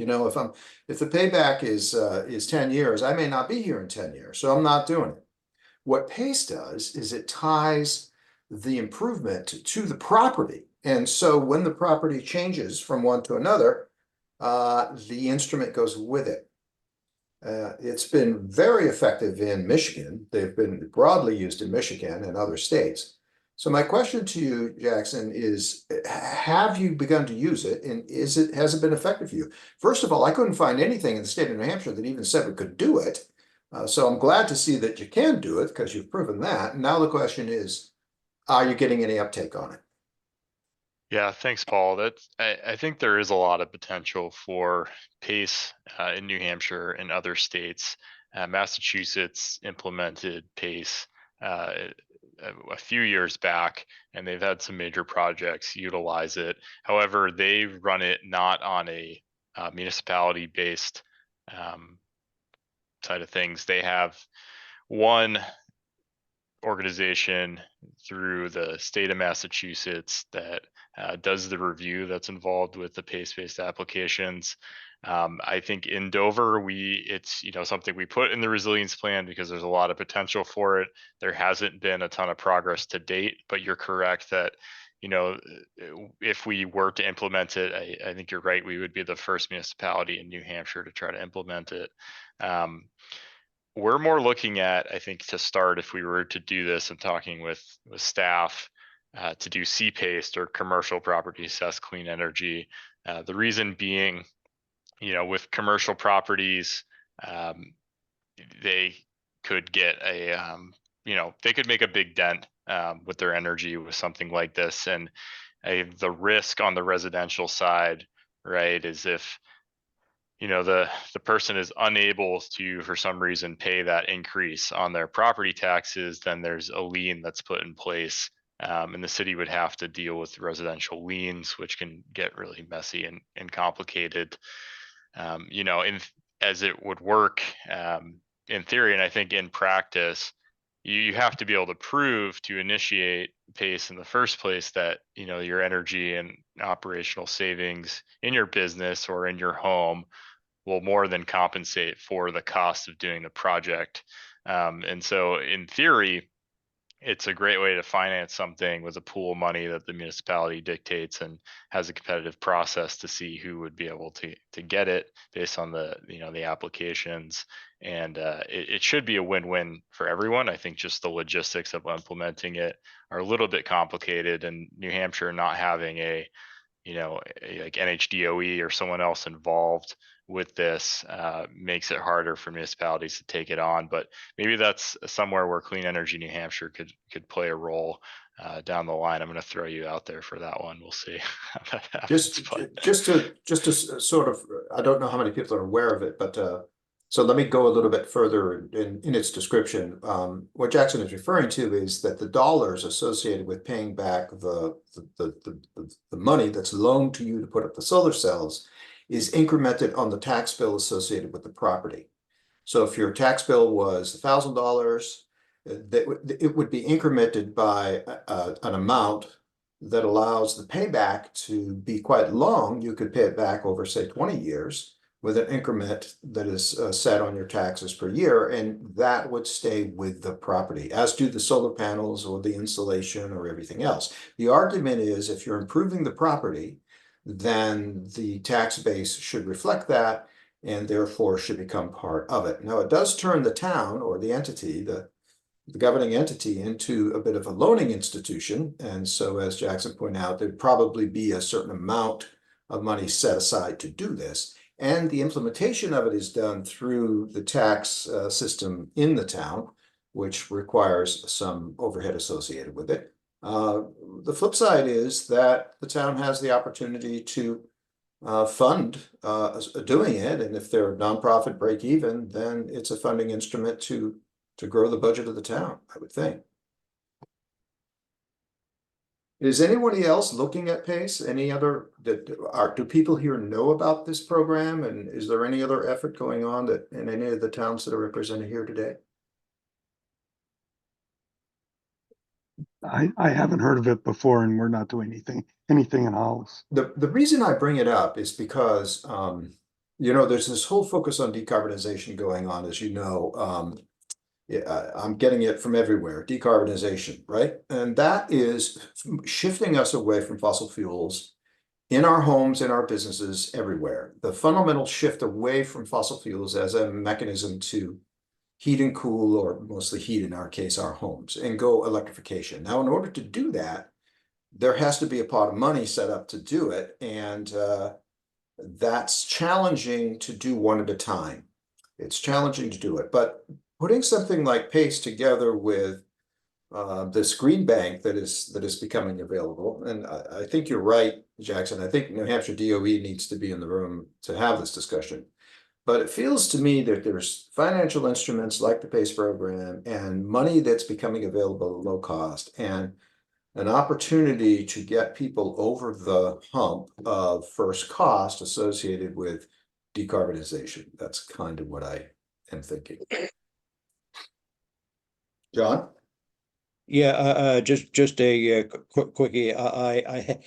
If the payback is 10 years, I may not be here in 10 years, so I'm not doing it. What PACE does is it ties the improvement to the property. And so when the property changes from one to another, the instrument goes with it. It's been very effective in Michigan. They've been broadly used in Michigan and other states. So my question to you, Jackson, is have you begun to use it, and has it been effective for you? First of all, I couldn't find anything in the state of New Hampshire that even said we could do it. So I'm glad to see that you can do it, because you've proven that. And now the question is, are you getting any uptake on it? Yeah, thanks, Paul. I think there is a lot of potential for PACE in New Hampshire and other states. Massachusetts implemented PACE a few years back, and they've had some major projects utilize it. However, they run it not on a municipality-based side of things. They have one organization through the state of Massachusetts that does the review that's involved with the PACE-based applications. I think in Dover, it's something we put in the resilience plan because there's a lot of potential for it. There hasn't been a ton of progress to date, but you're correct that if we were to implement it, I think you're right. We would be the first municipality in New Hampshire to try to implement it. We're more looking at, I think, to start, if we were to do this and talking with staff to do CPACE or commercial property assessed clean energy. The reason being, with commercial properties, they could get they could make a big dent with their energy with something like this. And the risk on the residential side, right, is if the person is unable to, for some reason, pay that increase on their property taxes, then there's a lien that's put in place, and the city would have to deal with residential liens, which can get really messy and complicated. As it would work in theory, and I think in practice, you have to be able to prove to initiate PACE in the first place that your energy and operational savings in your business or in your home will more than compensate for the cost of doing the project. And so in theory, it's a great way to finance something with a pool of money that the municipality dictates and has a competitive process to see who would be able to get it based on the applications. And it should be a win-win for everyone. I think just the logistics of implementing it are a little bit complicated, and New Hampshire not having like NHDOE or someone else involved with this makes it harder for municipalities to take it on. But maybe that's somewhere where Clean Energy New Hampshire could play a role down the line. I'm going to throw you out there for that one. We'll see how that happens. Just to sort of, I don't know how many people are aware of it, but so let me go a little bit further in its description. What Jackson is referring to is that the dollars associated with paying back the money that's loaned to you to put up the solar cells is incremented on the tax bill associated with the property. So if your tax bill was $1,000, it would be incremented by an amount that allows the payback to be quite long. You could pay it back over, say, 20 years with an increment that is set on your taxes per year, and that would stay with the property, as do the solar panels or the insulation or everything else. The argument is if you're improving the property, then the tax base should reflect that and therefore should become part of it. Now, it does turn the town or the entity, the governing entity, into a bit of a loaning institution. And so, as Jackson pointed out, there'd probably be a certain amount of money set aside to do this. And the implementation of it is done through the tax system in the town, which requires some overhead associated with it. The flip side is that the town has the opportunity to fund doing it. And if they're nonprofit break even, then it's a funding instrument to grow the budget of the town, I would think. Is anybody else looking at PACE? Any other do people here know about this program? And is there any other effort going on that in any of the towns that are represented here today? I haven't heard of it before, and we're not doing anything in Hollis. The reason I bring it up is because there's this whole focus on decarbonization going on, as you know. I'm getting it from everywhere, decarbonization, right? And that is shifting us away from fossil fuels in our homes, in our businesses, everywhere. The fundamental shift away from fossil fuels as a mechanism to heat and cool, or mostly heat in our case, our homes, and go electrification. Now, in order to do that, there has to be a pot of money set up to do it. And that's challenging to do one at a time. It's challenging to do it, but putting something like PACE together with this green bank that is becoming available. And I think you're right, Jackson. I think New Hampshire DOE needs to be in the room to have this discussion. But it feels to me that there's financial instruments like the PACE program and money that's becoming available at low cost and an opportunity to get people over the hump of first cost associated with decarbonization. That's kind of what I am thinking. John? Yeah, just a quickie. I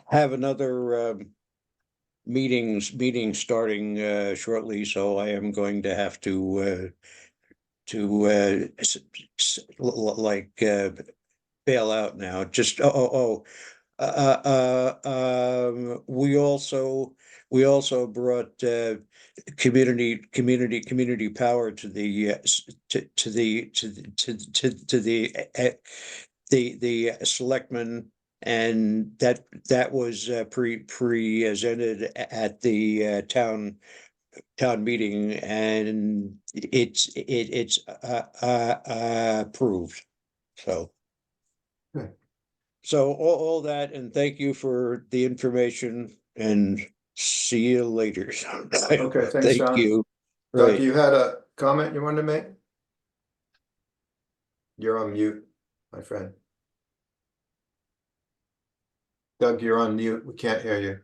have another meeting starting shortly, so I am going to have to bail out now. Just we also brought community power to the the selectmen, and that was presented at the town meeting, and it's approved. So. Good. So all that, and thank you for the information, and see you later. Okay, thanks, Thank John. you. Doug, Right. you had a comment you wanted to make? You're on mute, my friend. Doug, you're on mute. We can't hear you.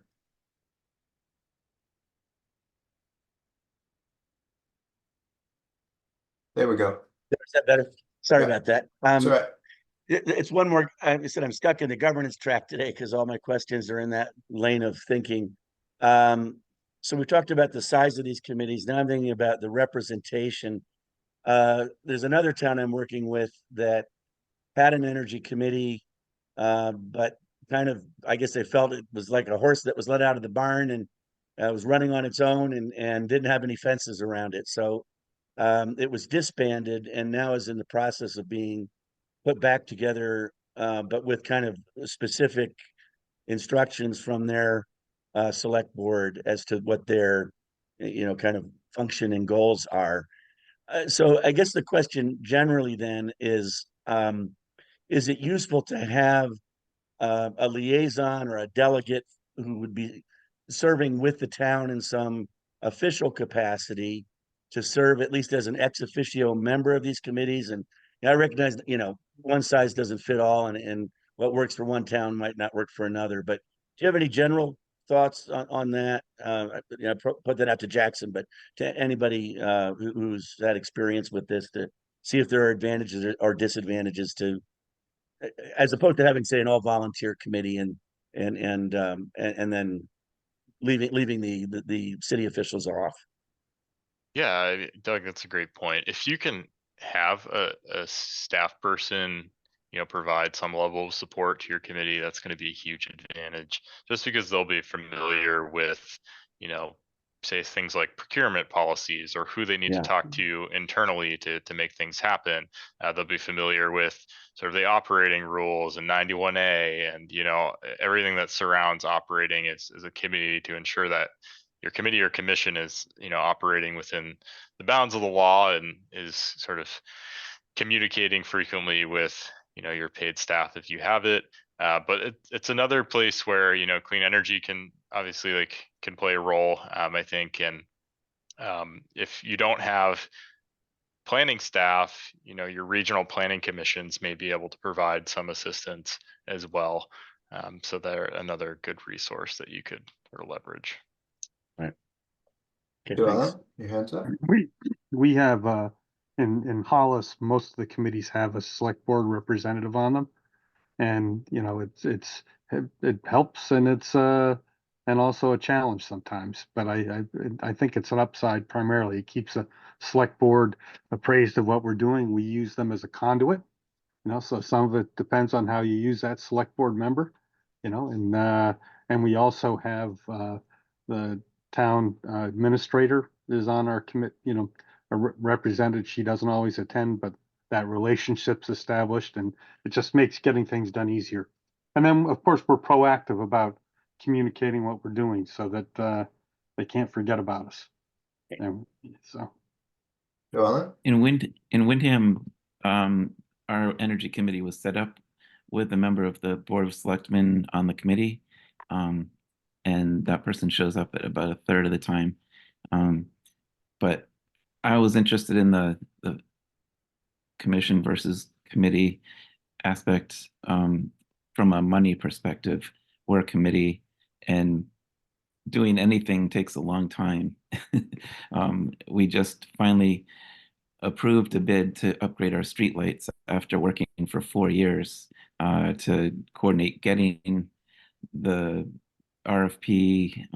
There we go. Is that better? Sorry Yeah. about that. That's all right. It's one more. I said I'm stuck in the governance track today because all my questions are in that lane of thinking. So we talked about the size of these committees. Now I'm thinking about the representation. There's another town I'm working with that had an energy committee, but kind of, I guess they felt it was like a horse that was let out of the barn and was running on its own and didn't have any fences around it. So it was disbanded and now is in the process of being put back together, but with kind of specific instructions from their select board as to what their, kind of function and goals are. So I guess the question generally then is it useful to have a liaison or a delegate who would be serving with the town in some official capacity to serve at least as an ex officio member of these committees? And I recognize that, one size doesn't fit all, and what works for one town might not work for another. But do you have any general thoughts on that? Put that out to Jackson, but to anybody who's had experience with this, to see if there are advantages or disadvantages to, as opposed to having, say, an all volunteer committee and then leaving the city officials off. Yeah, Doug, that's a great point. If you can have a staff person, provide some level of support to your committee, that's going to be a huge advantage, just because they'll be familiar with, say things like procurement policies or who they need to talk to internally to make things happen. They'll be familiar with sort of the operating rules and 91A and, everything that surrounds operating as a committee to ensure that your committee or commission is, operating within the bounds of the law and is sort of communicating frequently with, your paid staff if you have it. But it's another place where, clean energy can obviously can play a role, I think. And if you don't have planning staff, your regional planning commissions may be able to provide some assistance as well. So they're another good resource that you could sort of leverage. Right. Okay, John, your hands up. We have in Hollis, most of the committees have a select board representative on them. And it helps, and it's and also a challenge sometimes, but I think it's an upside primarily. It keeps a select board appraised of what we're doing. We use them as a conduit, so some of it depends on how you use that select board member, and we also have the town administrator is on our commit, represented. She doesn't always attend, but that relationship's established, and it just makes getting things done easier. And then, of course, we're proactive about communicating what we're doing so that they can't forget about us. And so, Joanna? In Windham, our Energy Committee was set up with a member of the Board of Selectmen on the committee. And that person shows up at about a third of the time. But I was interested in the commission versus committee aspect from a money perspective. We're a committee, and doing anything takes a long time. We just finally approved a bid to upgrade our streetlights after working for 4 years to coordinate getting the RFP,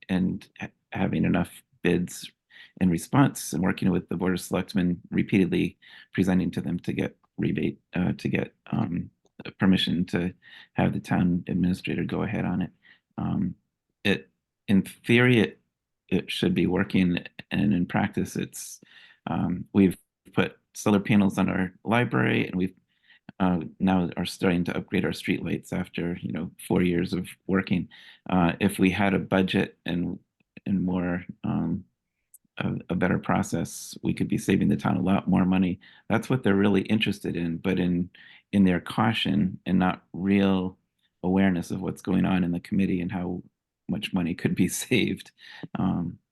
and having enough bids in response, and working with the Board of Selectmen, repeatedly presenting to them to get rebate, to get permission to have the town administrator go ahead on it. In theory, it should be working, and in practice, we've put solar panels on our library, and we've now are starting to upgrade our streetlights after 4 years of working. If we had a budget and more a better process, we could be saving the town a lot more money. That's what they're really interested in, but in their caution and not real awareness of what's going on in the committee and how much money could be saved.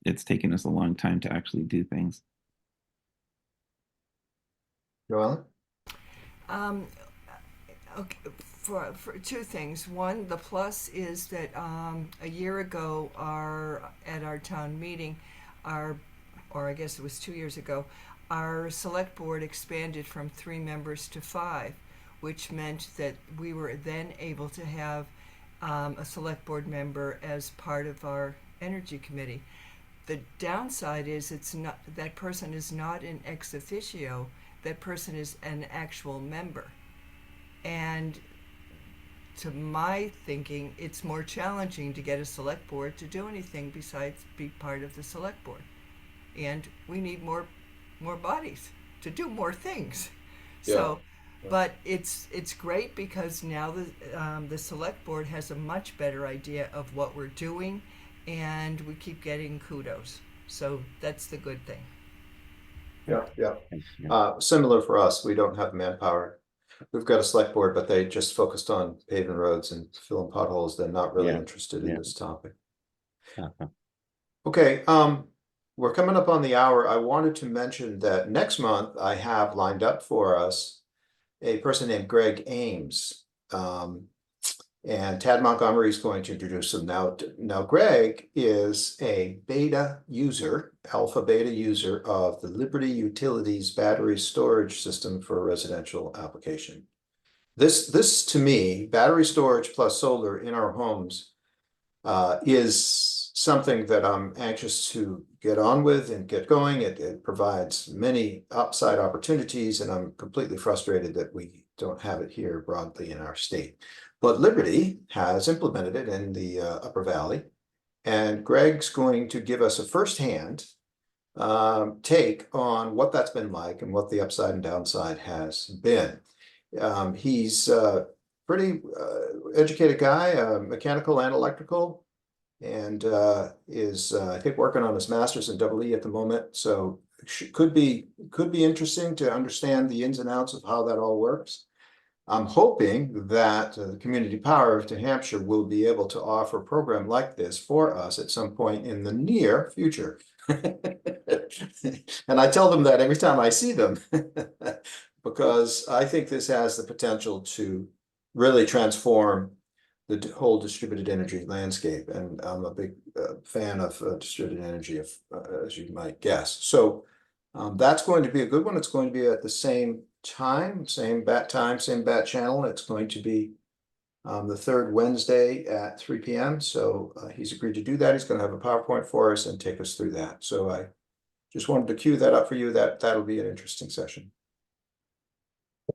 It's taken us a long time to actually do things. Joellen? Okay, for two things. One, the plus is that a year ago, at our town meeting, or I guess it was 2 years ago, our select board expanded from 3 members to 5, which meant that we were then able to have a select board member as part of our energy committee. The downside is that person is not an ex officio. That person is an actual member. And to my thinking, it's more challenging to get a select board to do anything besides be part of the select board. And we need more bodies to do more things. Yeah. So, but it's great because now the select board has a much better idea of what we're doing, and we keep getting kudos. So that's the good thing. Yeah. Similar for us, we don't have manpower. We've got a select board, but they just focused on paving roads and filling potholes. They're not really interested in this topic. Okay, we're coming up on the hour. I wanted to mention that next month I have lined up for us a person named Greg Ames. And Tad Montgomery is going to introduce him now. Now, Greg is a alpha beta user of the Liberty Utilities battery storage system for a residential application. This to me, battery storage plus solar in our homes is something that I'm anxious to get on with and get going. It provides many upside opportunities, and I'm completely frustrated that we don't have it here broadly in our state. But Liberty has implemented it in the Upper Valley, and Greg's going to give us a firsthand take on what that's been like and what the upside and downside has been. He's a pretty educated guy, mechanical and electrical, and is I think working on his master's in EE at the moment. So could be interesting to understand the ins and outs of how that all works. I'm hoping that the Community Power of New Hampshire will be able to offer a program like this for us at some point in the near future. And I tell them that every time I see them, because I think this has the potential to really transform the whole distributed energy landscape. And I'm a big fan of distributed energy, as you might guess. So that's going to be a good one. It's going to be at the same time, same bat channel. It's going to be the third Wednesday at 3 p.m. So he's agreed to do that. He's going to have a PowerPoint for us and take us through that. So I just wanted to cue that up for you. That'll be an interesting session.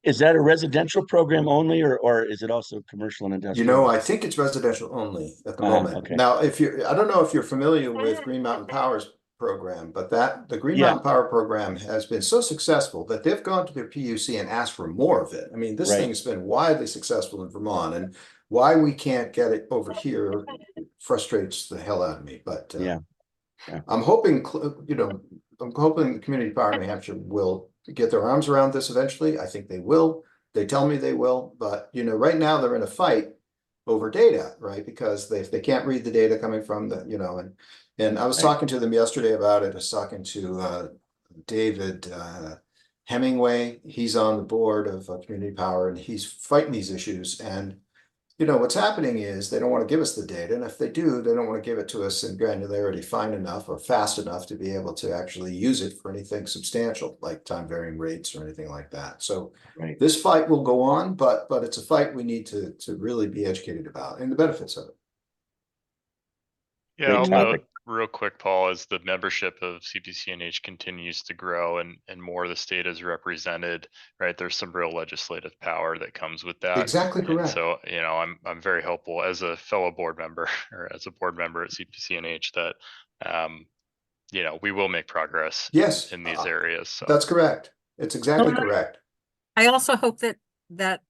Is that a residential program only, or is it also commercial and industrial? I think it's residential only at the moment. Okay. Now, I don't know if you're familiar with Green Mountain Power's program, but the Green Mountain Power program has been so successful that they've gone to their PUC and asked for more of it. I mean, this thing has been widely successful in Vermont, and why we can't get it over here frustrates the hell out of me. But I'm hoping, the Community Power of New Hampshire will get their arms around this eventually. I think they will. They tell me they will, but you know, right now they're in a fight over data, right? Because they can't read the data coming from the, you know, and I was talking to them yesterday about it. I was talking to David Hemingway. He's on the board of Community Power, and he's fighting these issues. And you know, what's happening is they don't want to give us the data, and if they do, they don't want to give it to us in granularity fine enough or fast enough to be able to actually use it for anything substantial, like time varying rates or anything like that. So Right. this fight will go on, but it's a fight we need to really be educated about and the benefits of it. Yeah, Great I'll topic. note real quick, Paul, as the membership of CPCNH continues to grow and more of the state is represented, right? There's some real legislative power that comes with that. Exactly And correct. so, you know, I'm very hopeful as a fellow board member or as a board member at CPCNH that, you know, we will make progress Yes, in these areas. So that's correct. It's exactly Well, correct. I also hope that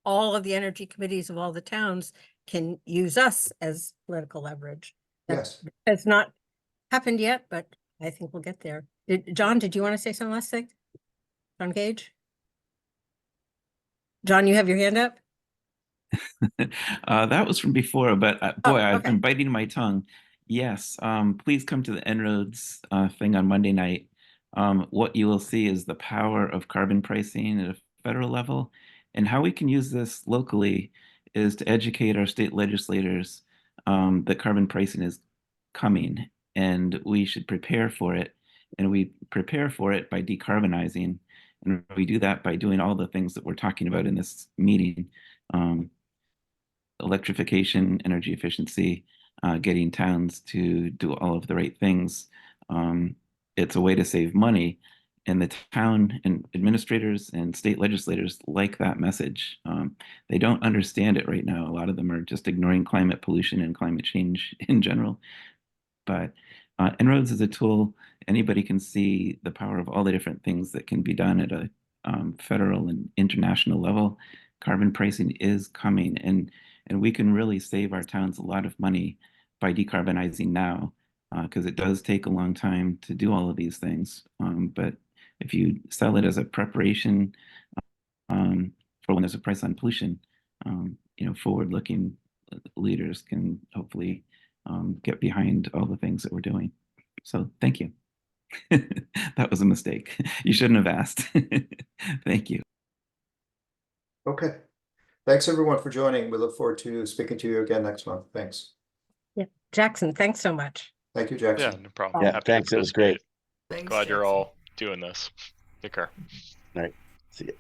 all of the energy committees of all the towns can use us as political leverage. That Yes. has not happened yet, but I think we'll get there. John, did you want to say some last thing? John Gage? John, you have your hand up? That was from before, but boy, I've okay. been biting my tongue. Yes, please come to the En-ROADS thing on Monday night. What you will see is the power of carbon pricing at a federal level, and how we can use this locally is to educate our state legislators that carbon pricing is coming, and we should prepare for it. And we prepare for it by decarbonizing, and we do that by doing all the things that we're talking about in this meeting. Electrification, energy efficiency, getting towns to do all of the right things. It's a way to save money, and the town and administrators and state legislators like that message. They don't understand it right now. A lot of them are just ignoring climate pollution and climate change in general. But En-ROADS is a tool. Anybody can see the power of all the different things that can be done at a federal and international level. Carbon pricing is coming, and we can really save our towns a lot of money by decarbonizing now, because it does take a long time to do all of these things. But if you sell it as a preparation for when there's a price on pollution, you know, forward-looking leaders can hopefully get behind all the things that we're doing. So thank you. That was a mistake. You shouldn't have asked. Thank you. Okay. Thanks everyone for joining. We look forward to speaking to you again next month. Thanks. Yeah. Jackson, thanks so much. Thank you, yeah, Jackson. no problem. Yeah, Happy thanks. to It was great. participate. Thanks, Glad you're Jackson. all doing this. Take care. All right. See you.